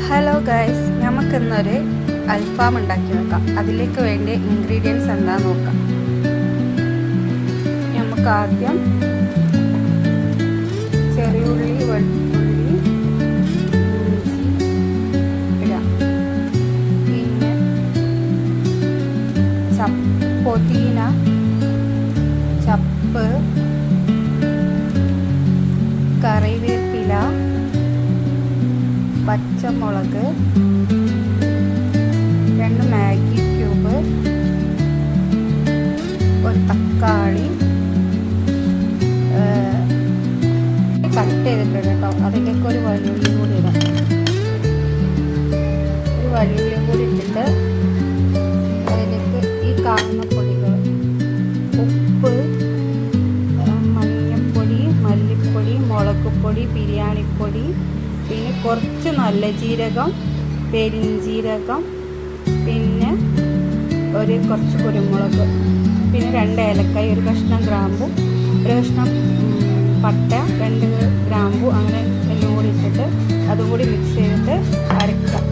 Hello guys, നമുക്കിന്നൊരു അൽഫാം ഉണ്ടാക്കി നോക്കാം. അതിലേക്ക് വേണ്ട ഇൻഗ്രീഡിയൻസ് എന്താണെന്ന് നോക്കാം. നമുക്ക് ആദ്യം ചെറിയുള്ളി, വെളുത്തുള്ളി, ഇഞ്ചി ഇടാം. പിന്നെ പുതിന, ചപ്പ്, കറിവേപ്പില, പച്ചമുളക്, 2 മാഗി ക്യൂബ്, ഒരു തക്കാളി കട്ട് ചെയ്തിട്ടുണ്ട് കേട്ടോ. അതിലേക്ക് ഒരു വലിയുള്ളി കൂടി ഇടാം. ഒരു വലിയുള്ളി കൂടി ഇട്ടിട്ട് അതിലേക്ക് ഈ കാണുന്ന പൊടികൾ, ഉപ്പ്, മഞ്ഞൾപ്പൊടി, മല്ലിപ്പൊടി, മുളക് പൊടി, ബിരിയാണിപ്പൊടി, പിന്നെ കുറച്ച് നല്ല ജീരകം, പെരിഞ്ജീരകം, പിന്നെ കുറച്ച് കുരുമുളക്, പിന്നെ 2 ഏലക്കായ്, ഒരു കഷ്ണം ഗ്രാമ്പു, ഒരു കഷ്ണം പട്ട, 2 ഗ്രാമ്പു, അങ്ങനെ എല്ലാം കൂടി ഇട്ടിട്ട് അതും കൂടി മിക്സ് ചെയ്തിട്ട് അരക്കാം.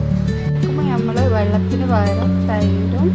അപ്പോൾ നമ്മൾ വെള്ളത്തിന് പകരം തൈരും